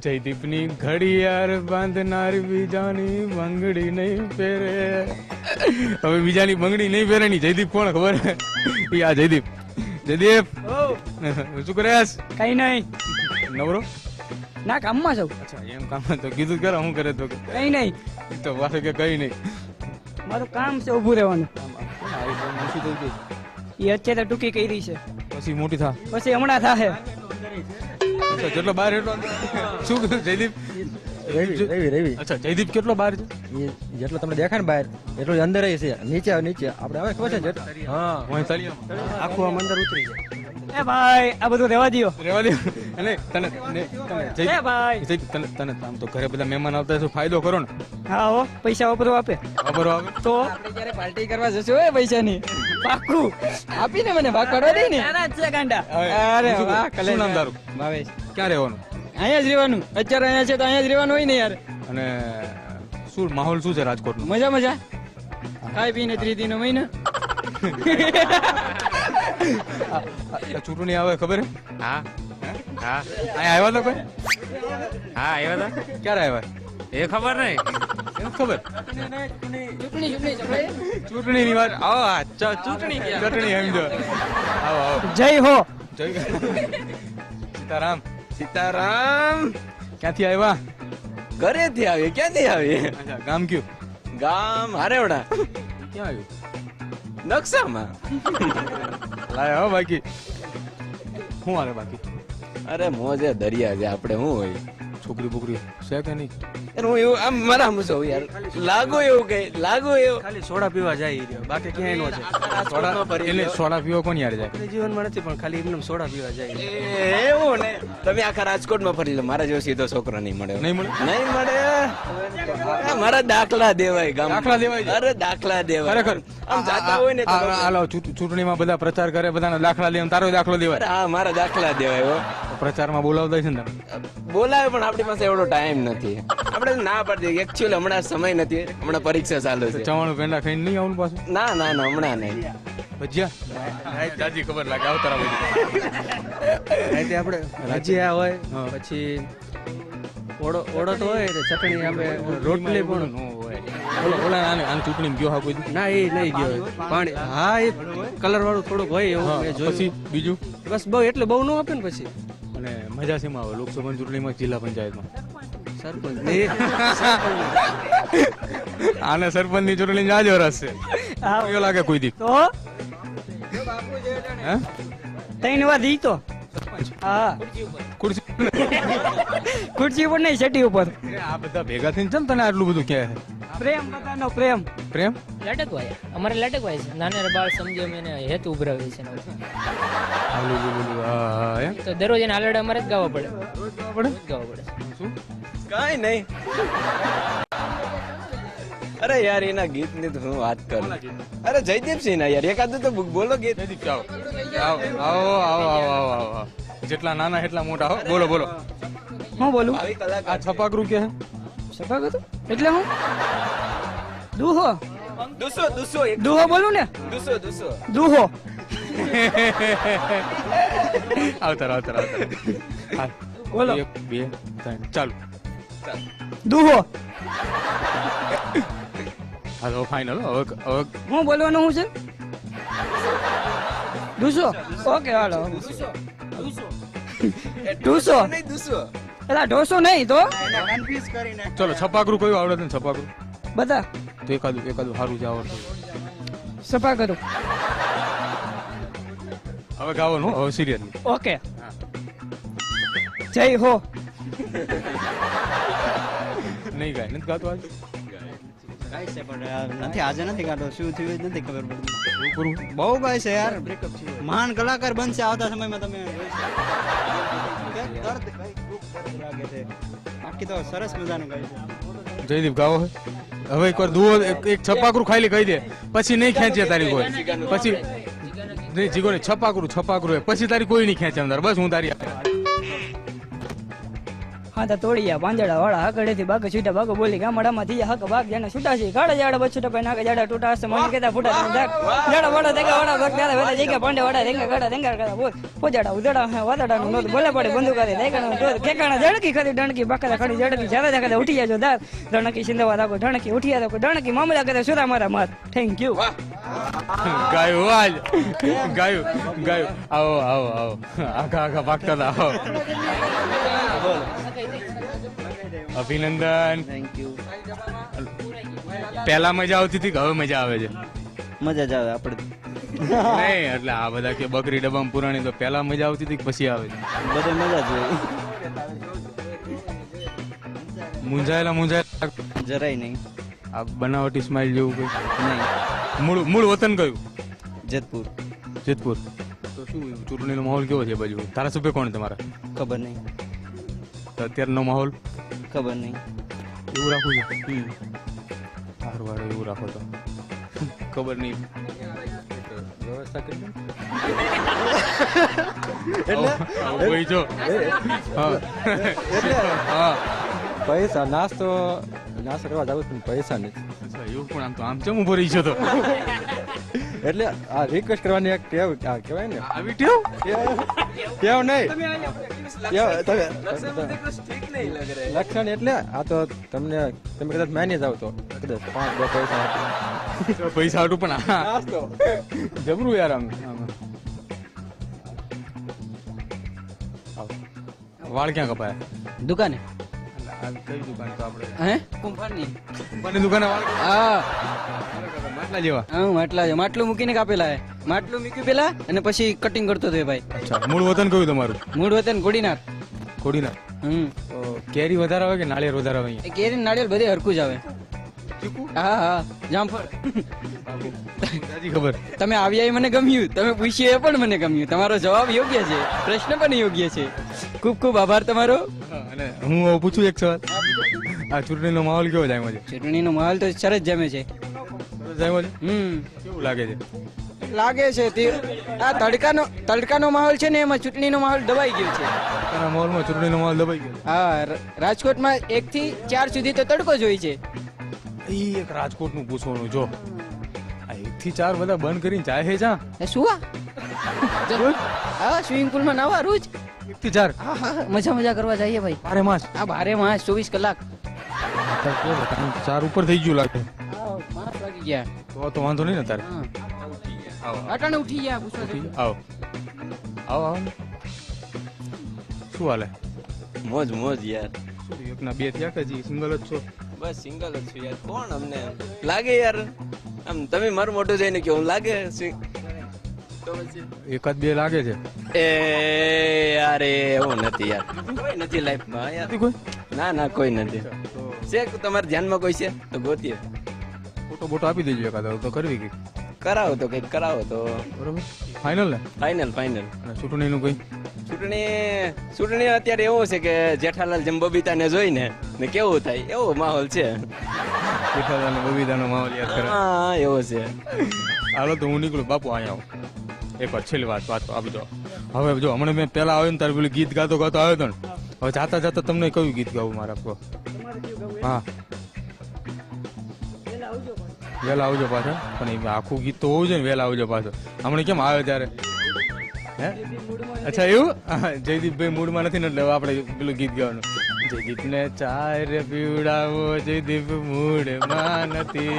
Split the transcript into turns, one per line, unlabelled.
જયદીપની ઘડિયાળ બાંધનાર બીજાની બંગડી નહીં પહેરે. હવે બીજાની બંગડી નહીં પહેરે ની જયદીપ કોણ ખબર? ઈ આ જયદીપ. જયદીપ શું કર્યાસ?
કઈ નહીં.
નવરો?
ના કામમાં છું.
અચ્છા એમ કામ તો કીધું કરે હું કરે તો
કઈ નહીં.
તો વાસે કે કઈ નહીં.
મારું કામ છે ઊભું રહેવાનું.
મોટી થઈ ગઈ
એ અત્યારે ટૂંકી કરી છે,
પછી મોટી થા
પછી હમણાં થાહે.
જેટલો બહાર એટલો શું કીધું જયદીપ?
રવિ
અચ્છા જયદીપ કેટલો બહાર છે?
જેટલો તમને દેખાય ને બહાર એટલું અંદર છે. નીચે આપણે હવે ખબર છે હા
હું તળિયામાં
આખું આમ અંદર ઉતરી જાય.
એ ભાઈ આ બધું રહેવા દ્યો.
રેવા દે. અને તને
એ ભાઈ
તને તને આમ તો ઘરે બધા મહેમાન આવતા છે, ફાયદો કરો ને.
હા હો, પૈસા વાપરો આપે
ખબર આવે
તો
આપણે જ્યારે પાર્ટી કરવા જશું હોય પૈસાની પાક્કું આપીને મને ભાગ પાડવા દે ને.
નાના જ છે ગાંડા.
અરે
શું
વાહ
શું નામ તારું?
ભાવેશ.
ક્યાં રહેવાનું?
અહીંયા જ રહેવાનું. અત્યારે અહીંયા છે તો અહીંયા જ રહેવાનું હોય ને યાર.
અને શું માહોલ શું છે રાજકોટનો?
મજા મજા ખાઈ પીને ત્રીજી મહિના.
ચૂંટણી આવે ખબર હે?
હા હા
અહીંયા આવ્યા તો કોઈ?
હા આવ્યા હતા
ક્યારે આવ્યા?
એ ખબર નહીં
એને ખબર ચૂંટણી ની વાત. આવો ચૂંટણી સમજો. આવો આવો.
જય હો.
જય સીતારામ.
સીતારામ.
ક્યાંથી આવ્યા?
ઘરેથી આવી. ક્યાંથી આવી?
અચ્છા ગામ કયું?
ગામ હારેવડા.
ક્યાં આવ્યું?
નકશામાં.
લાયા હો બાકી. શું હાલે બાકી?
અરે મોજે દરિયા છે આપણે. શું હોય
છોકરી બોકરી છે કે નહીં?
યાર હું એવું આમ મારા મૂસો યાર લાગુ એવું કઈ લાગુ એવું
ખાલી સોડા પીવા જાય બાકી ક્યાંય નો છે.
સોડા એટલે સોડા પીવા કોણ યાર જાય?
જીવનમાં નથી પણ ખાલી એમને સોડા પીવા જાય.
એવું ને તમે આખા રાજકોટમાં ફરી લો, મારા જેવો સીધો છોકરો નહીં મળે.
નહીં મળે?
નહીં મળે. આ મારા દાખલા દેવાય ગામ.
દાખલા દેવાય છે?
અરે દાખલા દેવાય
ખરેખર
આમ જાતા હોય ને તો
હાલો ચૂંટણીમાં બધા પ્રચાર કરે, બધાના દાખલા લે. તારો દાખલો
અરે
દેવાય?
હા મારા દાખલા દેવાય હો.
પ્રચારમાં બોલાવતા છે ને તમે?
બોલાવે પણ આપણી પાસે એવડો ટાઈમ નથી. આપણે ના પડતી એકચ્યુઅલી હમણાં સમય નથી. હમણાં પરીક્ષા ચાલુ છે.
ચવાણું પેંડા ખાઈને નહીં આવવાનું પાછું?
ના ના ના હમણાં નહીં.
ભજીયા જાજી ખબર લાગે આવતારા બધી.
અહીંથી આપણે ભજીયા હોય પછી ઓળો તો હોય એટલે ચટણી આપે રોટલી પણ
ઓલા આને ચૂંટણી ગયો હા કોઈ દી?
ના એ નહીં ગયો પાણી હા એ કલર વાળું થોડુંક હોય એવું મેં
પછી
જોયું.
બીજું
બસ બહુ એટલે બહુ ન આપે ને પછી
અને મજા શેમાં આવે? લોકસભા ચૂંટણીમાં જિલ્લા પંચાયતમાં
સરપંચ
આને સરપંચ ની ચૂંટણી જ આજ વરસ છે. કયો લાગે કોઈ દી?
તો
હે?
3 વાર જીતો. હા
ખુરશી
ખુરશી ઉપર નહીં, સેટી ઉપર.
આ બધા ભેગા થઈને ચમ તને આટલું બધું કહે છે?
પ્રેમ, બધાનો પ્રેમ.
પ્રેમ
લટકવાય અમારે લટકવાય છે. નાના બાળ સમજો એને હેતુ ઉભરાવે છે.
હા એમ
તો દરરોજ એને હાલડે અમારે જ ગાવા પડે.
પડે
ગાવા પડે.
શું?
કાઈ નહીં. અરે યાર એના ગીત ની તો હું વાત કરું. અરે જયદીપસિંહ ના યાર એકાદું તો બોલો ગીત.
જયદીપ આવો આવો આવો આવો આવો આવો. જેટલા નાના એટલા મોટા હો. બોલો બોલો.
હું બોલું?
આવી કલાકાર
આ છપાકરું કે
સફા હતું એટલે હું દુહો
દુસો દુસો એક
દુહો બોલું ને.
દુસો દુસો
દુહો.
આવતા
બોલો.
1 2 3 ચાલુ.
દુહો.
હાલો ફાઇનલ. હવે
હું બોલવાનું હું છે? દુસો. ઓકે હાલો. દુસો.
નહીં દુસો.
એલા ઢોસો નહીં તો
ચલો છપાકરું કયું આવડે તને? છપાકરું
બધા
તો એકાદું સારું જ આવડતું.
સફા કરું.
હવે ગાવાનું હવે સિરિયસલી.
ઓકે. જય હો.
નહીં ગાય નથી ગાતું આજે?
ગાય છે પણ નથી આજે નથી ગાતો. શું થયું એ જ નથી ખબર પડતી.
એવું કરવું?
બહુ ગાય છે યાર. મહાન કલાકાર બનશે આવતા સમયમાં. તમે દર્દ કઈ દુઃખ દર્દ લાગે છે. બાકી તો સરસ મજાનું ગાય છે.
જયદીપ ગાવો હે? હવે એકવાર દુઓ એક છપાકરું ખાઈ લે કહી દે, પછી નહીં ખેંચે તારી કોઈ. પછી નહીં જીગો ને છપાકરું હે, પછી તારી કોઈ નહીં ખેંચે અંદર. બસ હું તારી
આતા તોડિયા પાંજડા વાળા હકડેથી બાગ છૂટા બાગો બોલી ગામડામાં થી હક બાગ જેને છૂટા છે કાળા જાડા બછુટા પે નાકે જાડા ટૂટા હશે મને કેતા ફૂટા તમે જાક જાડા વાળા દેગા વાળા બાગ દાદા વેલા જઈકા પાંડે વાળા દેંગા ગાડા દેંગા ગાડા બોલ પોજાડા ઉદડા હે વાદડાનું નોત બોલે પડે બંદૂક કરે દેગાનો તો કેકાણા જડકી ખરી ડણકી બાકડા ખડી જડકી જાડા જાડા ઉઠી જાજો દાર ડણકી સિંધવા દાકો ડણકી ઉઠી જાજો ડણકી મામલા કરે સુરા મારા માર થેન્ક યુ
ગાયું આજ ગાયું આવો આવો આવો આખા આખા ભાગતા હતા આવો અભિનંદન.
Thank you.
પહેલા મજા આવતી હતી કે હવે મજા આવે છે?
મજા જ આવે આપણે
નહીં એટલે આ બધા કે બકરી ડબ્બામાં પુરાણી તો પહેલા મજા આવતી હતી કે પછી આવે છે?
બધે મજા જ હોય.
મૂંઝાયેલા
જરાય નહીં.
આ બનાવટી સ્માઈલ જેવું કઈ
નહીં.
મૂળ વતન કયું?
જેતપુર.
જેતપુર. તો શું ચૂંટણીનો માહોલ કેવો છે બાજુ? ધારાસભ્ય કોણ તમારા?
ખબર નહીં.
તો અત્યારનો માહોલ
ખબર નહીં.
એવું રાખવું છે? સારું વાળું એવું રાખો તો ખબર નહીં. વ્યવસ્થા કરી ભાઈ જો હા
પૈસા નાસ્તો કરવા જાવ પણ પૈસા નથી.
અચ્છા, એવું પણ આમ ચમ ઉભો રહી છે તો
એટલે આ રિક્વેસ્ટ કરવાની એક ટેવ આ કહેવાય ને
આવી ટેવ
ટેવ નહીં લક્ષણ એટલે આ તો તમે કદાચ માની જાવ તો કદાચ 5-2 પૈસા આપે.
પૈસા હાટું પણ હા
નાસ્તો
જબરું યાર આમ વાળ ક્યાં કપાયા?
દુકાને.
આ કઈ દુકાન તો આપણે
હે કુંભારની.
કુંભારની દુકાને વાળ
હા
માટલા જેવા?
હા માટલું મૂકીને કાપેલા હે. માટલું મૂક્યું પેલા અને પછી કટિંગ કરતો હતો એ ભાઈ.
અચ્છા, મૂળ વતન કયું તમારું?
મૂળ વતન ગોડીનાર.
કોડીના. તો કેરી વધારે આવે કે નાળિયેર વધારે આવે અહીંયા?
કેરી નાળિયેર બધે હરખું જ આવે. હા હા જામફળ.
સાચી ખબર.
તમે આવ્યા એ મને ગમ્યું, તમે પૂછ્યું એ પણ મને ગમ્યું, તમારો જવાબ યોગ્ય છે, પ્રશ્ન પણ યોગ્ય છે. ખૂબ ખૂબ આભાર તમારો.
અને હું હવે પૂછું એક સવાલ, આ ચૂંટણીનો માહોલ કેવો જાય છે?
ચૂંટણીનો માહોલ તો સરસ જમે છે.
જાય છે?
હમ
કેવું લાગે છે?
લાગે છે તે આ તડકાનો માહોલ છે ને એમાં ચૂંટણીનો માહોલ દબાઈ ગયો છે.
તડકાના માહોલમાં ચૂંટણીનો માહોલ દબાઈ ગયો.
હા રાજકોટમાં 1 થી 4 સુધી તો તડકો જ હોય છે.
એ એક રાજકોટનું પૂછવાનું જો, આ 1 થી 4 બધા બંધ કરીને જાય છે ચા?
એ શું હા સ્વિમિંગ પુલમાં નાવા રોજ
1 થી 4
હા હા મજા કરવા જઈએ ભાઈ.
બારે માસ?
આ બારે માસ 24 કલાક.
4 ઉપર થઈ ગયું લાગે.
5 વાગી ગયા
તો વાંધો નહીં ને તારે.
હા
આવો
અટાણે ઉઠી ગયા પૂછવા જઈએ.
આવો આવો આવો. શું હાલે?
મોજ મોજ યાર.
શું એકના બે થયા કે જી સિંગલ જ છો?
બસ સિંગલ જ છું યાર. કોણ અમને લાગે યાર આમ તમે મારું મોટું જઈને કેવું લાગે તો પછી
એકાદ બે લાગે છે.
એ યાર એવું નથી યાર, કોઈ નથી લાઈફમાં યાર.
નથી કોઈ?
ના કોઈ નથી. છે તમારા ધ્યાનમાં કોઈ છે તો ગોતીએ.
ફોટો બોટો આપી દેજો એકાદ તો કરવી કઈ.
કરાવો તો કઈક કરાવો તો
બરોબર ફાઇનલ ને?
ફાઇનલ.
અને ચૂંટણીનું કઈ?
ચૂંટણી અત્યારે એવો છે કે જેઠાલાલ જેમ બબીતાને જોઈને ને કેવું થાય એવો માહોલ છે.
જેઠાલાલ અને બબીતાનો માહોલ યાદ કરે.
હા એવો છે.
હાલો તો હું નીકળું બાપુ અહીંયા આવો. એક વાર છેલ્લી વાત આપી દો. હવે જો હમણાં મેં પેલા આવ્યો ને તારે પેલું ગીત ગાતો આવ્યો હતો ને, હવે જાતા તમને કયું ગીત ગાવું મારે આપો? હા વહેલા આવજો પાછા, પણ એ આખું ગીત તો હોવું જોઈએ ને. વહેલા આવજો પાછો. હમણાં કેમ આવ્યો ત્યારે? હે અચ્છા એવું? જયદીપભાઈ મૂડમાં નથી ને એટલે આપણે પેલું ગીત ગાવાનું. જયદીપને ચાય પીવડાવો, જયદીપ મૂડમાં નથી.